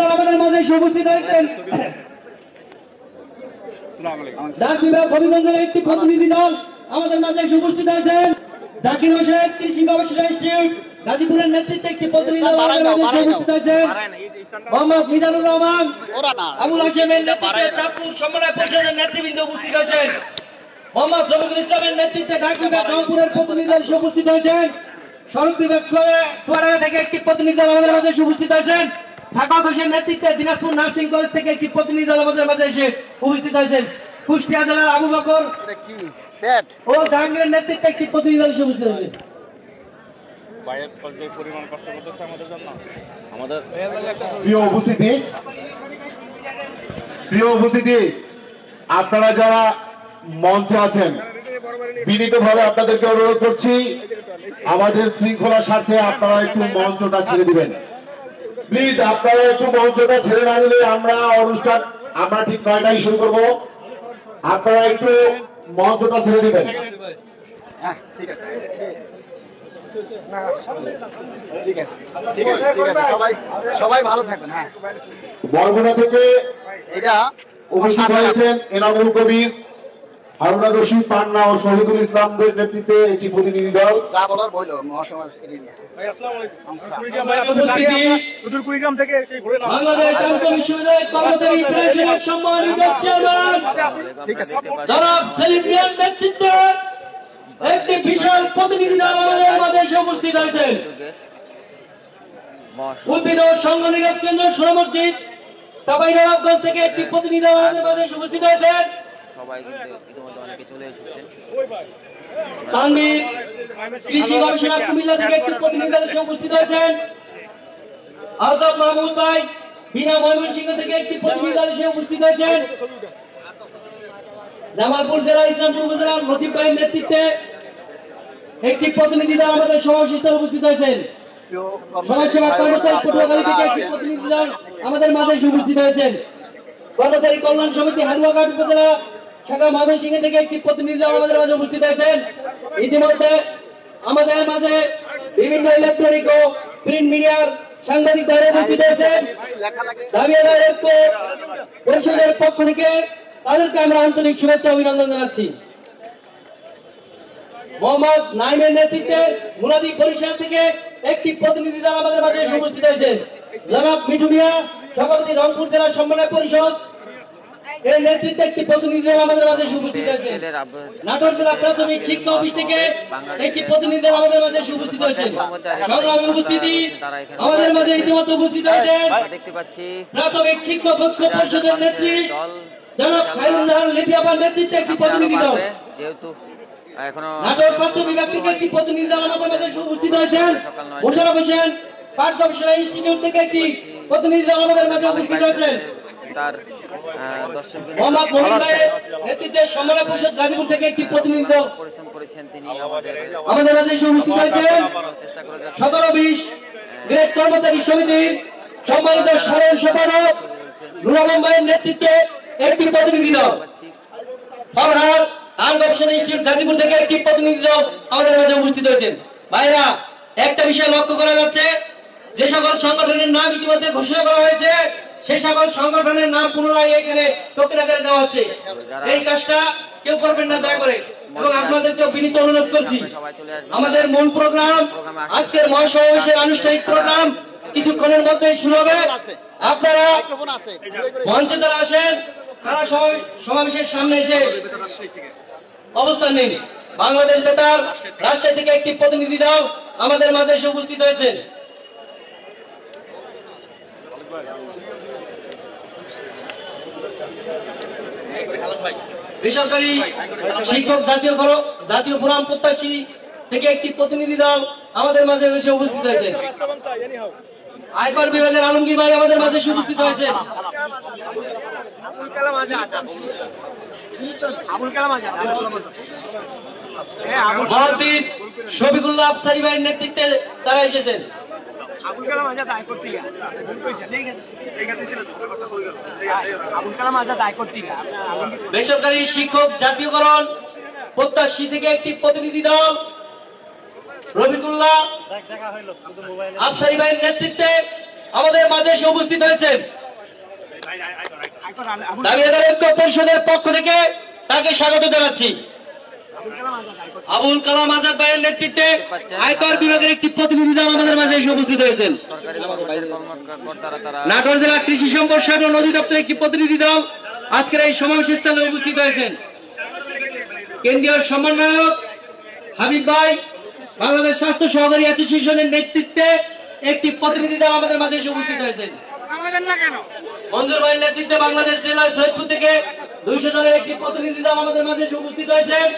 আমাদের মাঝে উপস্থিত হয়েছেন ডাক বিভাগ হবিগঞ্জের একটি প্রতিনিধি দল আমাদের মাঝে উপস্থিত হয়েছেন জাকির হোসেন কৃষি গবেষণা ইনস্টিটিউট গাজীপুরের নেতৃত্বে একটি প্রতিনিধি দল আমাদের মাঝে উপস্থিত হয়েছেন মোহাম্মদ মিজানুর রহমান আবুল হাশেমের নেতৃত্বে চাঁদপুর সমন্বয় পরিষদের নেতৃবৃন্দ উপস্থিত হয়েছেন মোহাম্মদ রফিকুল ইসলামের নেতৃত্বে ডাক বিভাগ রংপুরের প্রতিনিধি দল উপস্থিত হয়েছেন সড়ক বিভাগ চুয়াডাঙ্গা থেকে একটি প্রতিনিধি দল আমাদের মাঝে উপস্থিত হয়েছেন সাকাত হোসেন নেতৃত্বে দিনাজপুর নার্সিং কলেজ থেকে একটি প্রতিনিধি দল আমাদের মাঝে এসে উপস্থিত হয়েছেন কুষ্টিয়া জেলার আবু বকর ও জাহাঙ্গীরের নেতৃত্বে একটি প্রতিনিধি দল এসে উপস্থিত হয়েছে প্রিয় উপস্থিতি আপনারা যারা মঞ্চে আছেন বিনীতভাবে আপনাদেরকে অনুরোধ করছি আমাদের শৃঙ্খলার স্বার্থে আপনারা একটু মঞ্চটা ছেড়ে দিবেন প্লিজ আপনারা একটু মঞ্চটা ছেড়ে না দিলে আমরা ঠিক 9টায় শুরু করব আপনারা একটু মঞ্চটা ছেড়ে দিবেন সবাই ভালো থাকবেন। হ্যাঁ, বরগুনা থেকে এটা উপস্থিত হয়েছেন এনামুল কবির হারুনা রশিদ পান্না ও শহীদুল ইসলামদের নেতৃত্বে একটি প্রতিনিধি দল যা বলার বললো মহাসমাজ কুড়িগ্রাম থেকে বাংলাদেশ বিশ্ববিদ্যালয় কর্মচারী ফেডারেশনের সম্মানিত চেয়ারম্যান জনাব সেলিম মিয়ার নেতৃত্বে একটি বিশাল প্রতিনিধি দল আমাদের মাঝে উপস্থিত হয়েছেন উদ্ভিদ ও সংঘ নিয়োগ কেন্দ্র সোনা মসজিদ চাঁপাইনবাবগঞ্জ থেকে একটি প্রতিনিধি দল আমাদের মাঝে উপস্থিত হয়েছেন তানভীর কৃষি গবেষণা কুমিল্লা থেকে একটি প্রতিনিধি দল উপস্থিত হয়েছেন আলতাফ মাহমুদ ভাই বিনা ময়মনসিংহ থেকে একটি প্রতিনিধি দল উপস্থিত হয়েছেন জামালপুর জেলা ইসলামপুর উপজেলার নসিব ভাইয়ের নেতৃত্বে একটি প্রতিনিধি দল আমাদের সমাবেশে উপস্থিত হয়েছেন সমাজসেবা কর্মচারী পটুয়াখালী থেকে একটি প্রতিনিধি দল আমাদের মাঝে উপস্থিত হয়েছেন কর্মচারী কল্যাণ সমিতি হালুয়াঘাট উপজেলা শাখা ময়মনসিংহ থেকে একটি প্রতিনিধি দল আমাদের মাঝে উপস্থিত হয়েছেন ইতিমধ্যে আমাদের মাঝে বিভিন্ন ইলেকট্রনিক ও প্রিন্ট মিডিয়ার সাংবাদিক দল উপস্থিত হয়েছেন দাবিয়ানা ঐক্য পরিষদের পক্ষ থেকে তাদেরকে আমরা আন্তরিক শুভেচ্ছা অভিনন্দন জানাচ্ছি মোহাম্মদ নাইমের নেতৃত্বে মুনাদি বরিশাল থেকে একটি প্রতিনিধি দল আমাদের মাঝে উপস্থিত হয়েছে জনাব মিঠু মিয়া সভাপতি রংপুর জেলা সমন্বয় পরিষদ এর নেতৃত্বে একটি প্রতিনিধি দল আমাদের মাঝে উপস্থিত হয়েছে নাটোর জেলা প্রাথমিক শিক্ষা অফিস থেকে একটি প্রতিনিধি দল আমাদের মাঝে উপস্থিত হয়েছে সংগ্রামী উপস্থিতি আমাদের মাঝে ইতিমধ্যে উপস্থিত হয়েছে প্রাথমিক শিক্ষক ঐক্য পরিষদের নেত্রী জনাব খায়রুল জাহান লিপিয়াপার নেতৃত্বে একটি প্রতিনিধি দল নাটোর স্বাস্থ্য বিভাগ থেকে একটি প্রতিনিধি দল আমাদের মাঝে উপস্থিত হয়েছেন মোশাররফ হোসেন পাট গবেষণা ইনস্টিটিউট থেকে একটি প্রতিনিধি দল আমাদের মাঝে উপস্থিত হয়েছেন মোহাম্মদ মহিন ভাইয়ের নেতৃত্বে সমন্বয় পরিষদ গাজীপুর থেকে একটি প্রতিনিধি দল আমাদের মাঝে উপস্থিত হয়েছেন 17-20 গ্রেড কর্মচারী সমিতির সম্মানিত সাধারণ সম্পাদক নুর আলম ভাইয়ের নেতৃত্বে একটি প্রতিনিধি দল গবেষণা ইনস্টিটিউট গাজীপুর থেকে একটি প্রতিনিধি দল আমাদের মাঝে উপস্থিত হয়েছেন ভাইরা একটা বিষয় লক্ষ্য করা যাচ্ছে যে সকল সংগঠনের নাম ইতিমধ্যে ঘোষণা করা হয়েছে সেই সকল সংগঠনের নাম পুনরায় এখানে টোকেন আকারে দেওয়া হচ্ছে এই কাজটা কেউ করবেন না দয়া করে এবং আপনাদেরকেও বিনীত অনুরোধ করছি আমাদের মূল প্রোগ্রাম আজকের মহাসমাবেশের আনুষ্ঠানিক প্রোগ্রাম কিছুক্ষণের মধ্যেই শুরু হবে আপনারা মঞ্চে যারা আসেন তারা সমাবেশের সামনে এসে অবস্থান নিন বাংলাদেশ বেতার রাজশাহী থেকে একটি প্রতিনিধি দল আমাদের মাঝে এসে উপস্থিত হয়েছেন বেসরকারি শিক্ষক জাতীয় ফোরাম প্রত্যাশী থেকে একটি প্রতিনিধি দল আমাদের মাঝে এসে উপস্থিত হয়েছে আয়কর বিভাগের আলমগীর ভাই আমাদের মাঝে উপস্থিত হয়েছে মহাদিস শফিকুল্লাহ আফসারী ভাইয়ের নেতৃত্বে তারা এসেছেন বেসরকারি শিক্ষক জাতীয়করণ প্রত্যাশী থেকে একটি প্রতিনিধি দল রফিকুল্লাহ আফসারী ভাইয়ের নেতৃত্বে আমাদের মাঝে এসে উপস্থিত হয়েছেন। দাবিদার ঐক্য পরিষদের পক্ষ থেকে তাকে স্বাগত জানাচ্ছি। আবুল কালাম আজাদ ভাইয়ের নেতৃত্বে আয়কর বিভাগের একটি প্রতিনিধি দল আমাদের মাঝে এসে উপস্থিত হয়েছেন। নাটোর জেলা কৃষি সম্প্রসারণ ও নদী দপ্তরের একটি প্রতিনিধি দল আজকের এই সমাবেশ স্থানে উপস্থিত হয়েছেন। কেন্দ্রীয় সমন্বয়ক হাবিব ভাই, বাংলাদেশ স্বাস্থ্য সহকারী অ্যাসোসিয়েশনের নেতৃত্বে একটি প্রতিনিধি দল আমাদের মাঝে এসে উপস্থিত হয়েছেন। মঞ্জুর ভাইয়ের নেতৃত্বে বাংলাদেশ জেলায় সৈয়দপুর থেকে 200 জনের একটি প্রতিনিধি দল আমাদের মাঝে এসে উপস্থিত হয়েছেন।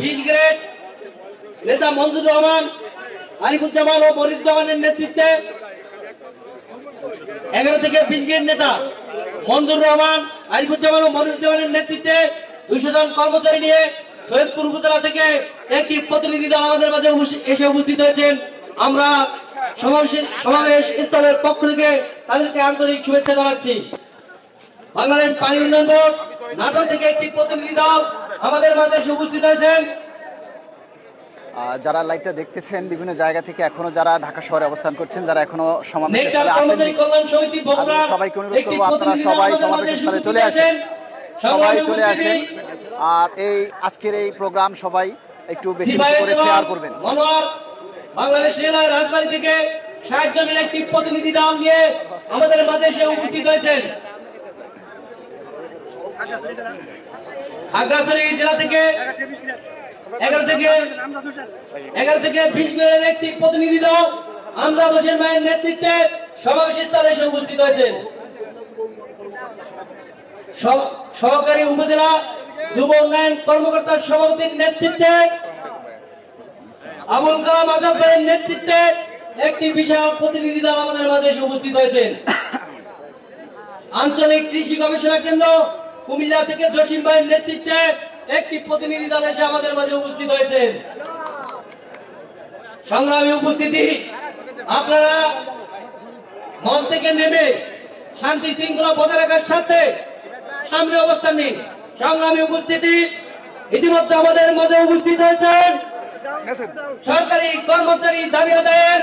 20 গ্রেড নেতা মঞ্জুর রহমান, আরিফুজ্জামান ও মনিরুজ্জামানের নেতৃত্বে 11 থেকে 20 গ্রেড নেতা মঞ্জুর রহমান, আরিফুজ্জামান ও মনিরুজ্জামানের নেতৃত্বে 200 জন কর্মচারী নিয়ে সৈয়দপুর উপজেলা থেকে একটি প্রতিনিধি দল আমাদের মাঝে এসে উপস্থিত হয়েছেন। আমরা সমাবেশ স্থলের পক্ষ থেকে তাদেরকে আন্তরিক শুভেচ্ছা জানাচ্ছি। বাংলাদেশ পানি উন্নয়ন বোর্ড নাটোর থেকে একটি প্রতিনিধি দল আমাদের মাঝে এসে উপস্থিত হয়েছেন। যারা লাইভটা দেখতেছেন বিভিন্ন জায়গা থেকে, এখনো যারা ঢাকা শহরে অবস্থান করছেন, যারা এখনো সমাবেশ নেচার স্থলে কর্মচারী আসেননি, কল্যাণ সমিতি বগুড়া সবাইকে অনুরোধ করবো আপনারা সবাই সমাবেশ স্থলে চলে আসেন, সবাই চলে আসেন। আর এই আজকের এই প্রোগ্রাম সবাই একটু বেশি বেশি করে শেয়ার করবেন। মনোয়ার বাংলাদেশ জেলার রাজবাড়ী থেকে 60 জনের একটি প্রতিনিধি দল নিয়ে আমাদের মাঝে এসে উপস্থিত হয়েছেন। খাগড়াছড়ি জেলা থেকে 11 থেকে 20 জনের একটি প্রতিনিধি দল আমজাদ হোসেন ভাইয়ের নেতৃত্বে সমাবেশ স্থলে এসে উপস্থিত হয়েছেন। সহকারী উপজেলা যুব উন্নয়ন কর্মকর্তার সভাপতির নেতৃত্বে আবুল কালাম আজাদ ভাইয়ের নেতৃত্বে একটি বিশাল প্রতিনিধি দল আমাদের মাঝে এসে উপস্থিত হয়েছেন। আঞ্চলিক কৃষি গবেষণা কেন্দ্র কুমিল্লা থেকে জসিম ভাইয়ের নেতৃত্বে একটি প্রতিনিধি দল এসে আমাদের মাঝে উপস্থিত হয়েছেন। সংগ্রামী উপস্থিতি, আপনারা মঞ্চ থেকে নেমে শান্তি শৃঙ্খলা বজায় রাখার সাথে সামনে অবস্থান নিন। সংগ্রামী উপস্থিতি, ইতিমধ্যে আমাদের মাঝে উপস্থিত হয়েছেন সরকারি কর্মচারী দাবি আদায়ের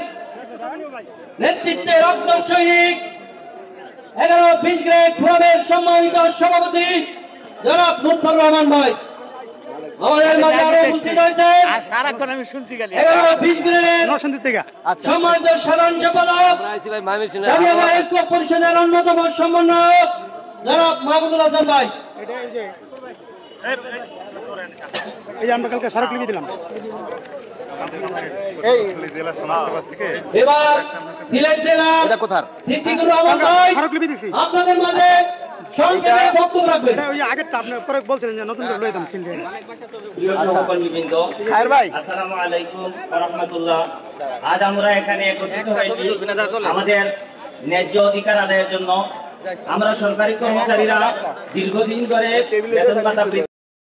নেতৃত্বে রক্ত সৈনিক 11-20 গ্রেড ফোরামের সম্মানিত সভাপতি জনাব লুৎফর রহমান ভাই আমাদের মাঝে আরো উপস্থিত হয়েছেন। 11-20 গ্রেডের সম্মানিত সাধারণ সম্পাদক দাবি আদায় ঐক্য পরিষদের অন্যতম সমন্বয়ক জনাব মাহমুদুল হাসান ভাই। এই আমরা কালকে স্মারক লিখে দিলাম। এবার সিলেট জেলা সিদ্দিকুর রহমান ভাই আপনাদের মাঝে সংক্ষেপে বক্তব্য রাখবেন। ওই আগেরটা আপনি পরে বলছিলেন যে নতুন করে লয়ে দাম সিল দিয়ে। প্রিয় সহকর্মীবৃন্দ, খায়ের ভাই, আসসালামু আলাইকুম ওয়া রাহমাতুল্লাহ। আজ আমরা এখানে একত্রিত হয়েছি আমাদের ন্যায্য অধিকার আদায়ের জন্য। আমরা সরকারি কর্মচারীরা দীর্ঘদিন ধরে বেতন ভাতা